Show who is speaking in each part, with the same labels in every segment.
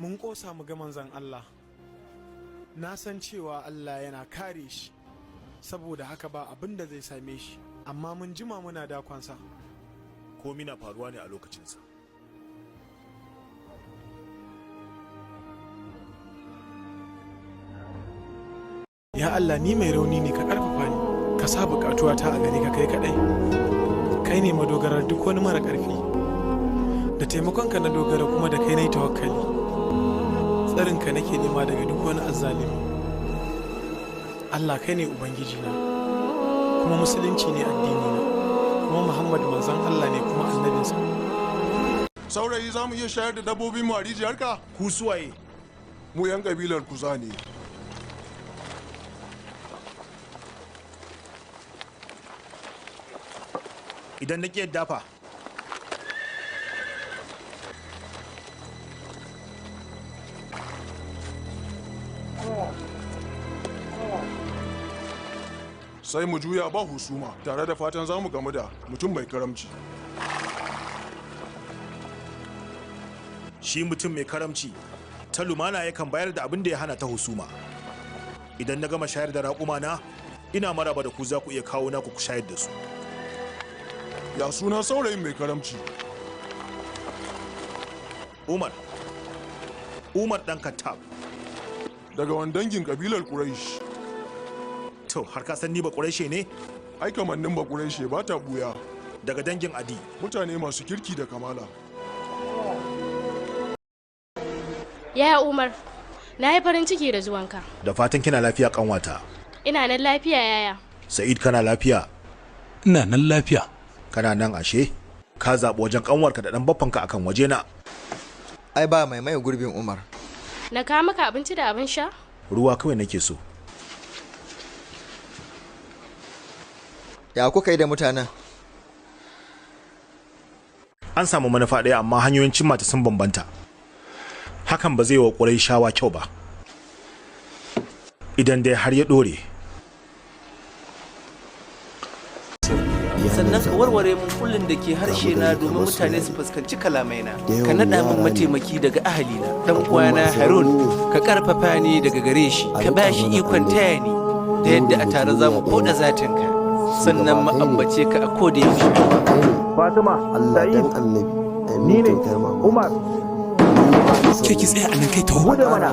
Speaker 1: mun ƙosa mu ga manzan Allah. Na san cewa Allah yana kare shi, saboda haka ba abin da zai same shi, amma mun jima muna dakonsa.
Speaker 2: Komi na faruwa ne a lokacinsa.
Speaker 1: Ya Allah, ni mai rauni ne, ka ƙarfafa ni, ka sa buƙatuwa ta a gare ka kai kaɗai. Kai ne madogarar duk wani mara ƙarfi. Da taimakonka na dogara kuma da kai na yi tawakkali. Tsarinka nake nema daga duk wani azzalimi. Allah kai ne Ubangijina, kuma musulunci ne addinina, kuma Muhammad manzon Allah ne kuma annabinsa.
Speaker 3: Saurayi, za mu iya shayar da dabbobin mu a rijiyarka?
Speaker 2: Ku suwaye?
Speaker 3: Mu 'yan kabilar kuza ne.
Speaker 2: Idan na ƙi yadda fa.
Speaker 3: Sai mu juya ba husuma, tare da fatan za mu gamu da mutum mai karamci.
Speaker 2: Shi mutum mai karamci ta lumana yakan bayar da abin da ya hana ta husuma. Idan na gama shayar da raƙuma na, ina maraba da ku za ku iya kawo naku ku shayar da su.
Speaker 3: Ya suna saurayin mai karamci?
Speaker 2: Umar. Umar ɗan Kattab.
Speaker 3: Daga wani dangin kabilar Quraysh.
Speaker 2: To, har ka san ni ba Quraysh ne?
Speaker 3: Ai kamannin ba Quraysh ba ta buya.
Speaker 2: Daga dangin Adi.
Speaker 3: Mutane masu kirki da kamala.
Speaker 4: Yaya Umar, na yi farin ciki da zuwanka.
Speaker 2: Da fatan kina lafiya kanwata.
Speaker 4: Ina nan lafiya yaya.
Speaker 2: Sa'id kana lafiya?
Speaker 5: Ina nan lafiya.
Speaker 2: Kana nan ashe? Ka zaɓi wajen kanwarka da ɗan baffanka akan waje na.
Speaker 6: Ai ba mai mai gurbin Umar.
Speaker 4: Na kawo maka abinci da abin sha?
Speaker 2: Ruwa kawai nake so.
Speaker 6: Ya kuka yi da mutanen?
Speaker 2: An samu manufa ɗaya amma hanyoyin cimma ta sun bambanta. Hakan ba zai wa Qurayshawa kyau ba. Idan dai har ya ɗore.
Speaker 7: Sannan ka warware mun kullun da ke harshe na domin mutane su fuskanci kalamaina. Ka naɗa min mataimaki daga ahalina, dan uwana Harun, ka karfafa ni daga gare shi, ka ba shi ikon taya ni da yadda a tare za mu koda zatinka. Sannan mu ambace ka a koda yaushe.
Speaker 8: Fatima, Sa'id, ni ne, Umar.
Speaker 5: Ke ki tsaya a nan kai taho.
Speaker 8: Bude mana.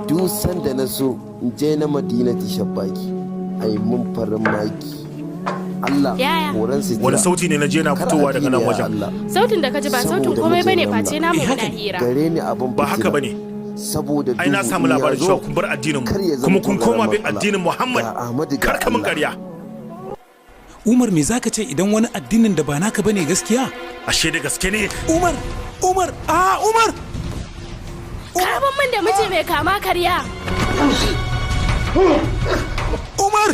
Speaker 9: Duk sanda na so in je na Madina ta shabbaki, ai mun farin maki. Allah horon su
Speaker 2: wani sauti ne na je na fitowa daga nan wajen.
Speaker 4: Sautin da ka ji ba sautin komai bane face namu muna hira.
Speaker 9: Gare ni abin
Speaker 2: ba haka bane.
Speaker 9: Saboda
Speaker 2: ai na samu labarin cewa kun bar addinin mu kuma kun koma bin addinin Muhammad. Kar ka mun ƙarya.
Speaker 5: Umar, me zaka ce idan wani addinin da ba naka bane gaskiya?
Speaker 2: Ashe da gaske ne.
Speaker 5: Umar, Umar, Umar.
Speaker 4: Karabin min da miji mai kama karya.
Speaker 5: Umar!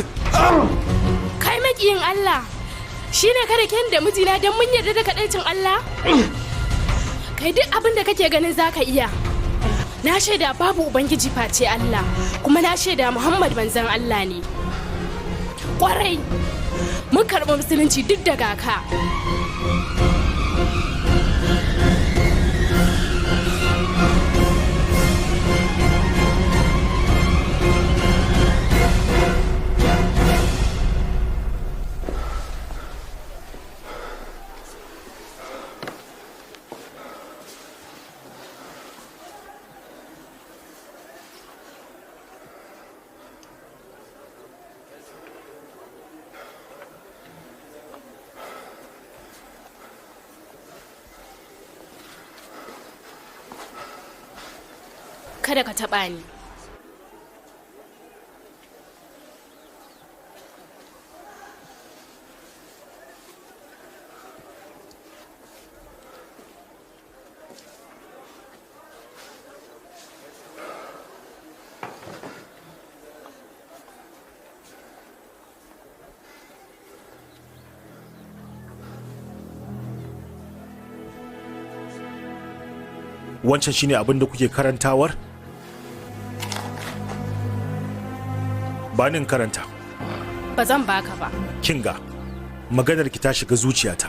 Speaker 4: Kai makiyin Allah, shi ne kada ken da mijina don mun yarda da kaɗaicin Allah? Kai duk abin da kake ganin za ka iya. Na shaida babu Ubangiji face Allah, kuma na shaida Muhammad manzan Allah ne. Ƙwarai, mun karɓi musulunci duk daga ka. Kada ka taɓa ni.
Speaker 2: Wancan shine abin da kuke karantawar? Ba nin karanta.
Speaker 4: Ba zan baka ba.
Speaker 2: Kinga, maganar ki ta shiga zuciyata.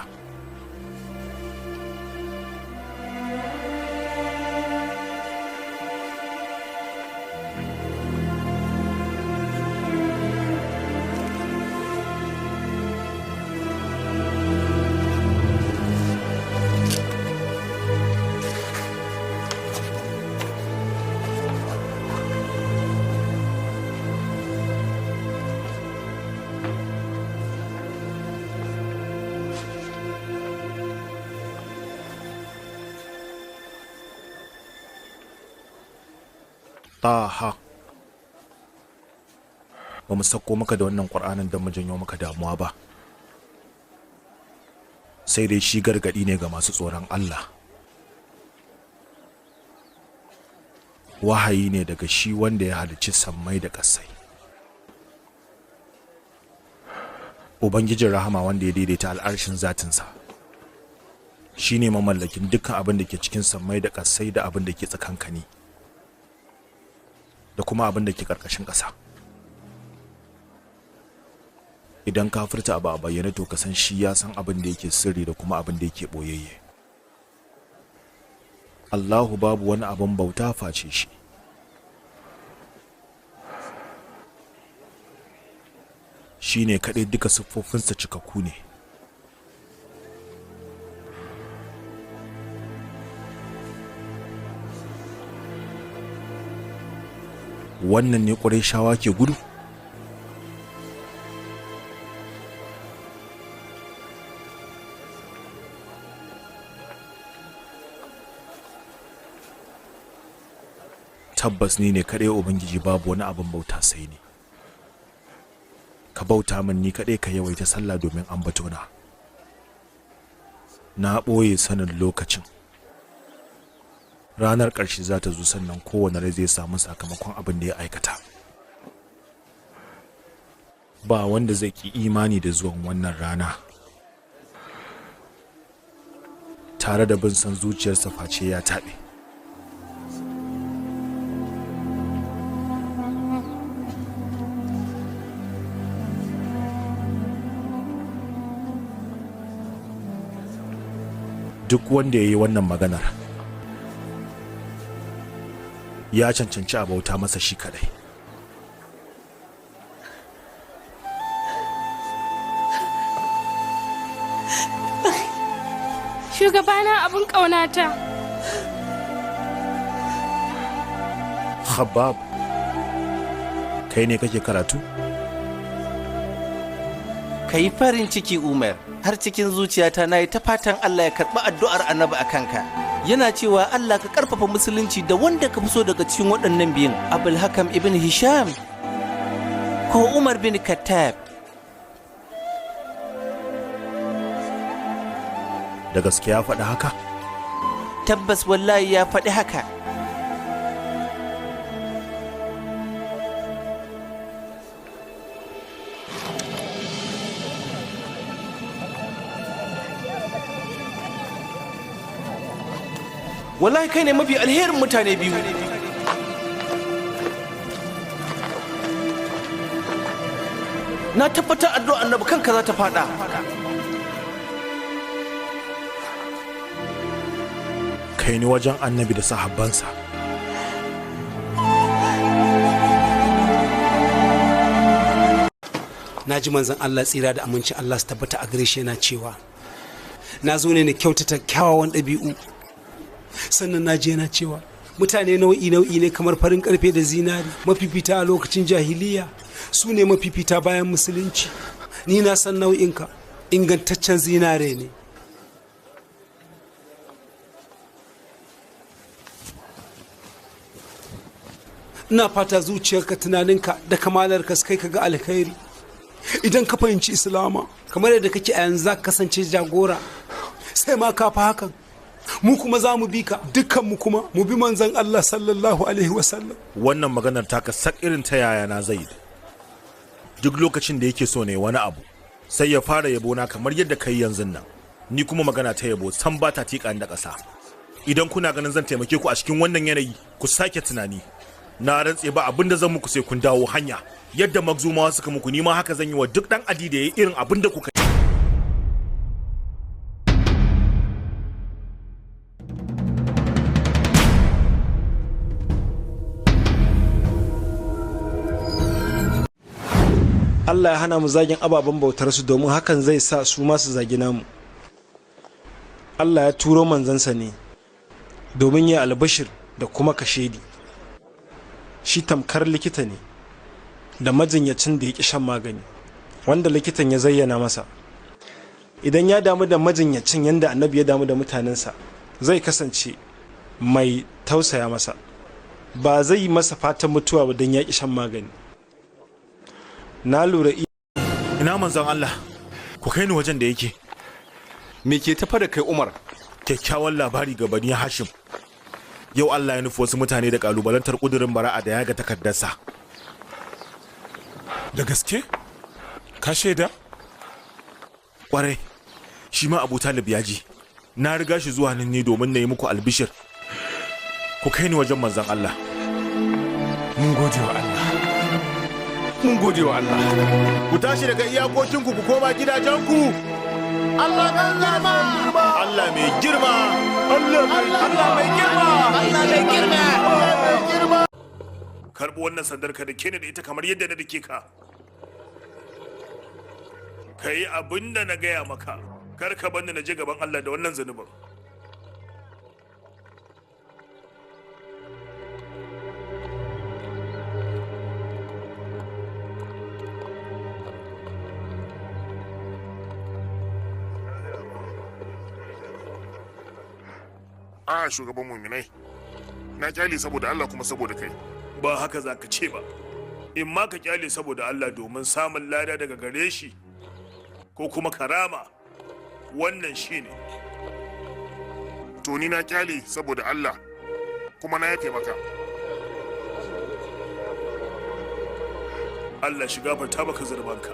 Speaker 2: Taha, ba mu sako maka da wannan ƙur'anin don mu janyo maka damuwa ba, sai dai shi gargaɗi ne ga masu tsoron Allah. Wahayi ne daga shi wanda ya halicci sammai da ƙasai, Ubangijin rahama wanda ya daidaita al'arshin zatinsa, shi ne mamallakin dukkan abin da ke cikin sammai da ƙasai da abin da ke tsakankani da kuma abin da ke ƙarƙashin ƙasa. Idan ka furta abu a bayyane to ka san shi ya san abin da yake sirri da kuma abin da yake ɓoyayye. Allahu babu wani abin bauta face shi. Shi ne kaɗai duka siffofinsa cikakku ne. Wannan ne Qurayshawa ke gudu? Tabbas ni ne kaɗai Ubangiji, babu wani abin bauta sai ni. Ka bauta min ni kaɗai, ka yawaita sallah domin ambatona. Na ɓoye sanin lokacin. Ranar ƙarshe za ta zo, sannan kowane rai zai samu sakamakon abin da ya aikata. Ba wanda zai ki imani da zuwan wannan rana tare da bin san zuciyarsa face ya taɓe. Duk wanda ya yi wannan maganar ya cancanci a bauta masa shi kadai.
Speaker 4: Shugabana, abin ƙaunata.
Speaker 2: Khabbab, kai ne kake karatu?
Speaker 7: Ka yi farin ciki, Umar. Har cikin zuciyata na yi ta fatan Allah ya karɓi addu'ar annabi a kanka. Yana cewa Allah ka ƙarfafa musulunci da wanda ka fi so daga cikin waɗannan biyun, Abul Hakam ibn Hisham ko Umar bin Khattab.
Speaker 2: Da gaske ya faɗi haka?
Speaker 7: Tabbas wallahi ya faɗi haka. Wallahi kai ne mafi alherin mutane biyu. Na tabbatar addu'ar annabi kanka za ta faɗa.
Speaker 2: Kai ni wajen annabi da sahabbansa.
Speaker 5: Na ji manzon Allah tsira da amincin Allah su tabbata a gare shi yana cewa, na zo ne na kyautata kyawawan ɗabi'u. Sannan na je yana cewa mutane nau'i ne kamar farin karfe da zinari, mafifita a lokacin jahiliya su ne mafifita bayan musulunci. Ni na san nau'inka, ingantaccen zinare ne. Ina fata zuciyarka, tunaninka da kamalarka su kai ka ga alkhairi. Idan ka fahimci Islama kamar yadda kake a yanzu za ka kasance jagora, sai ma ka fa hakan. Mu kuma za mu bi ka, dukkanmu kuma mu bi manzon Allah sallallahu alaihi wasallam.
Speaker 2: Wannan maganar taka sak irin ta yaya na Zaid. Duk lokacin da yake so ne wani abu sai ya fara yabo na kamar yadda kai yanzu nan. Ni kuma magana ta yabo san ba ta tika da ƙasa. Idan kuna ganin zan taimake ku a cikin wannan yanayi, ku sake tunani. Na rantse ba abin da zan muku sai kun dawo hanya. Yadda magzumawa suka muku, ni ma haka zan yi wa duk dan adi da yayi irin abin da kuka.
Speaker 10: Allah ya hana mu zagin ababen bautarsu domin hakan zai sa su masu zagi namu. Allah ya turo manzansa ne domin ya albashir da kuma kashedi. Shi tamkar likita ne da majinyacin da ya ƙi shan magani, wanda likitan ya zayyana masa. Idan ya damu da majinyacin yadda annabi ya damu da mutanensa, zai kasance mai tausaya masa ba zai yi masa fatan mutuwa ba don ya ƙi shan magani. Na lura
Speaker 2: ina manzon Allah, ku kai ni wajen da yake.
Speaker 7: Me ke tafa da kai Umar?
Speaker 2: Kyakkyawan labari ga Bani Hashim. Yau Allah ya nufi wasu mutane da kalubalantar kudurin bara'a da ya ga takardarsa.
Speaker 1: Da gaske? Ka shaida?
Speaker 2: Kwarai, shi ma Abu Talib ya ji. Na riga shi zuwa nan ne domin na yi muku albishir. Ku kai ni wajen manzon Allah.
Speaker 1: Mun gode wa Allah. Mun gode wa Allah.
Speaker 2: Ku tashi daga iyakokinku ku koma gidajenku. Allah mai girma! Allah mai girma! Allah mai girma! Allah mai girma! Karɓi wannan sandar ka da ke da ita kamar yadda na dake ka. Ka yi abin da na gaya maka. Kar ka bani na je gaban Allah da wannan zunubin.
Speaker 11: A shugaban muminai, na kyale saboda Allah kuma saboda kai.
Speaker 2: Ba haka za ka ce ba. In ma ka kyale saboda Allah domin samun lada daga gare shi ko kuma karama, wannan shi ne.
Speaker 11: To ni na kyale saboda Allah kuma na yafe maka.
Speaker 2: Allah shi gafarta maka zurbanka.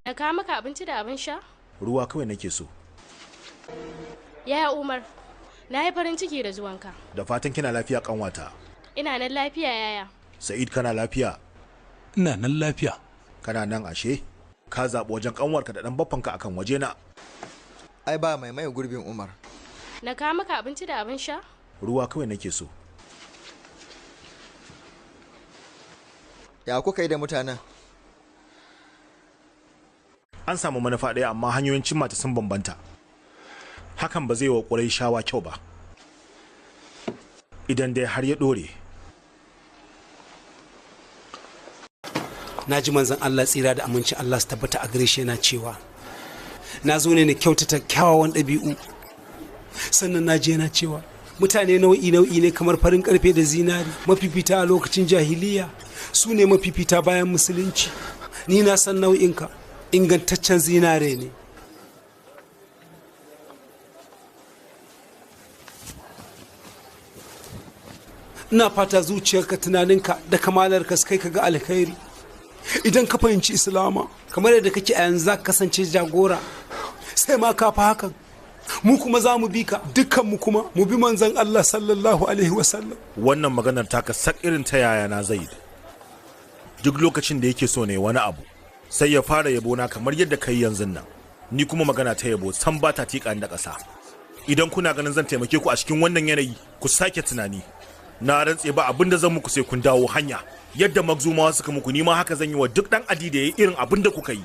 Speaker 4: Na kawo maka abinci da abin sha?
Speaker 2: Ruwa kawai nake so.
Speaker 4: Yaya Umar, na yi farin ciki da zuwanka.
Speaker 2: Da fatan kina lafiya kanwata.
Speaker 4: Ina nan lafiya yaya.
Speaker 2: Sa'id kana lafiya?
Speaker 1: Ina nan lafiya.
Speaker 2: Kana nan ashe? Ka zaɓi wajen kanwarka da ɗan baffanka akan waje na.
Speaker 6: Ai ba mai maye gurbin Umar.
Speaker 4: Na kawo maka abinci da abin sha?
Speaker 2: Ruwa kawai nake so.
Speaker 6: Ya kuka yi da mutanen?
Speaker 2: An samu manufa ɗaya amma hanyoyin cimma ta sun bambanta. Hakan ba zai wa Qurayshawa kyau ba. Idan dai har ya ɗore.
Speaker 5: Na ji manzon Allah tsira da amincin Allah su tabbata a gare shi yana cewa na zo ne na kyautata kyawawan ɗabi'u, sannan na je yana cewa mutane nau'i ne kamar farin karfe da zinari, mafifita a lokacin jahiliya su ne mafifita bayan musulunci. Ni na san nau'inka, ingantaccen zinare ne. Ina fata zuciyarka, tunaninka da kamalarka su kai ka ga alkhairi. Idan ka fahimci Islama kamar yadda kake a yanzu za ka kasance jagora, sai ma ka fa hakan. Mu kuma za mu bi ka, dukkan mu kuma mu bi manzon Allah sallallahu alaihi wasallam.
Speaker 2: Wannan maganar taka sak irin ta yaya na Zaid. Duk lokacin da yake so ne wani abu sai ya fara yabo na kamar yadda kai yanzu nan. Ni kuma magana ta yabo san ba ta tika da ƙasa. Idan kuna ganin zan taimake ku a cikin wannan yanayi, ku sake tunani. Na rantse ba abin da zan muku sai kun dawo hanya. Yadda magzumawa suka muku, ni ma haka zan yi wa duk dan adi da yayi irin abin da kuka yi.